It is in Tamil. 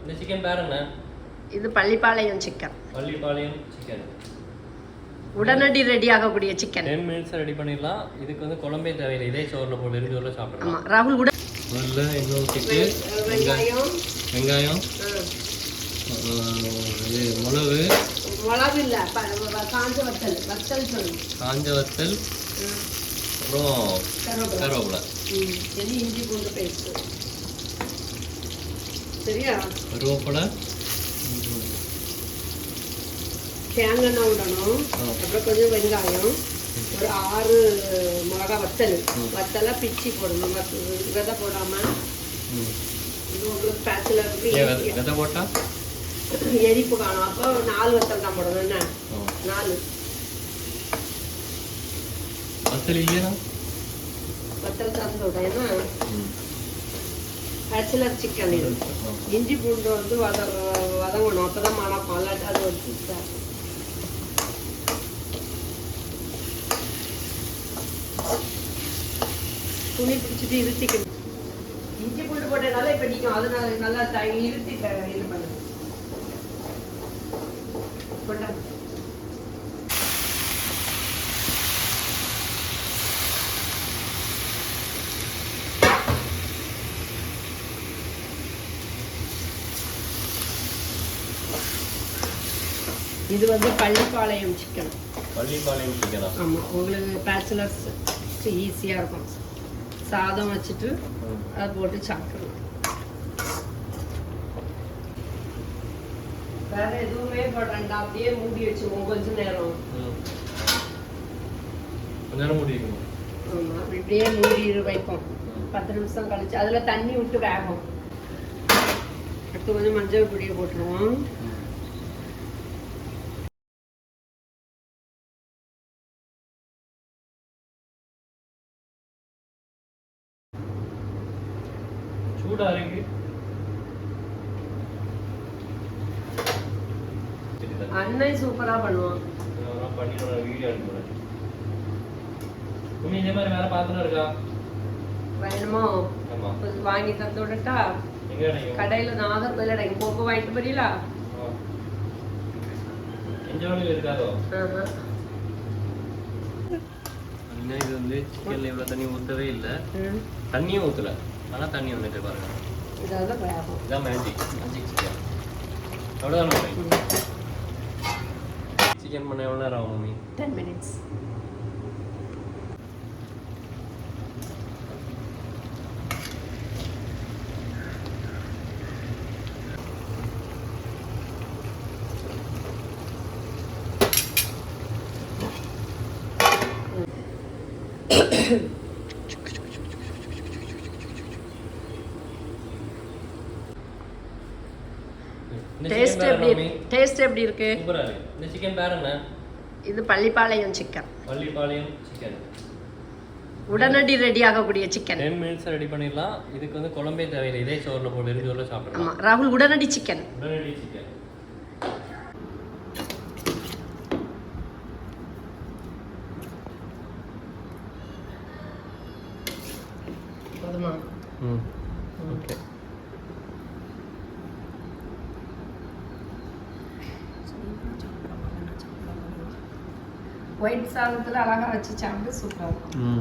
இந்த சிக்கன் பேர் என்ன? இது பள்ளிப்பாளையம் சிக்கன். பள்ளிப்பாளையம் சிக்கன். உடனடி ரெடி ஆகக்கூடிய சிக்கன். 10 minutes ரெடி பண்ணிடலாம். இதுக்கு வந்து குழம்பே தேவையில்லை. இதே சோறுல போட்டு வெறுஞ்சோறுல சாப்பிடலாம். ஆமா ராகுல் கூட நல்ல இன்னும் சிக்கு வெங்காயம் இது மிளகு இல்ல காஞ்ச வத்தல் அப்புறம் கருவேப்பிலை இஞ்சி பூண்டு பேஸ்ட் சரியா கருவேப்பிலை தேங்காய் விடணும். அப்புறம் கொஞ்சம் வெங்காயம் ஒரு 6 மிளகா வத்தலை பிச்சு போடணும். விதை போடாம இது உங்களுக்கு பேச்சுலருக்கு விதை போட்டா எரிப்பு காணும். அப்போ 4 வத்தல் தான் போடணும். என்ன 4 வத்தல் இல்லையா? வத்தல் தான் சொல்றேன். ஏன்னா பேச்சுலர் சிக்கன் இது. இஞ்சி பூண்டு வந்து வதங்கணும். அப்பதான் மணக்கும். இல்லாட்டி அது ஒரு துணி பிடிச்சிட்டு இருத்திக்கணும். இஞ்சி பூண்டு போட்டனால இப்ப நீங்க அதனால நல்லா இருத்தி இது பண்ணுங்க. இது வந்து பள்ளிப்பாளையம் சிக்கன். பள்ளிப்பாளையம் சிக்கனா? ஆமா உங்களுக்கு பேச்சுலர்ஸ் ஈஸியா இருக்கும். சாதம் வச்சுட்டு அதை போட்டு சாப்பிடணும். வேற எதுவுமே போடுறேன்டா. அப்படியே மூடி வச்சுருவோம் கொஞ்ச நேரம். மூடிக்கணும். ஆமா இப்படியே மூடி வைப்போம். 10 நிமிஷம் கழிச்சு அதுல தண்ணி விட்டு வேகும். அடுத்து கொஞ்சம் மஞ்சள் பொடியை போட்டுருவோம். சூடா இருக்கு. அண்ணன் சூப்பரா பண்ணுவான். நான் பண்ணிடுறேன். வீடியோ எடுக்கிறேன். உங்க இதே மாதிரி வேற பாத்திரம் இருக்கா? வேணுமோ? ஆமா வாங்கி தந்து விடட்டா? எங்க கிடைக்கும்? கடையில நாகர்கோயில கிடைக்கும். போக வாங்கிட்டு போறீங்களா? எஞ்சோனில் இருக்காதோ? இது வந்து சிக்கன்ல இவ்வளவு தண்ணி ஊத்தவே இல்லை. தண்ணியும் ஊத்தல. ஆனா தண்ணி வந்துட்டு பாருங்க. இதான் மேஜிக் சிக்கன். அவ்வளோதான். சிக்கன் பண்ண எவ்வளோ நேரம் ஆகும் மம்மி? 10 minutes. டேஸ்ட் எப்படி இருக்கு? சூப்பரா இருக்கு. இந்த சிக்கன் பேர் என்ன? இது பள்ளிப்பாளையம் சிக்கன். பள்ளிப்பாளையம் சிக்கன். உடனடி ரெடி ஆகக்கூடிய சிக்கன். 10 minutes ரெடி பண்ணிடலாம். இதுக்கு வந்து குழம்பே தேவையில்லை. இதே சோறுல போட்டு வெறுஞ்சோறுல சாப்பிடலாம். ஆமா ராகுல் உடனடி சிக்கன். உடனடி சிக்கன். போதுமா? ஓகே. ஒயிட் சாதத்துல அழகா வச்சு சாப்பிட்டு சூப்பரா இருக்கும்.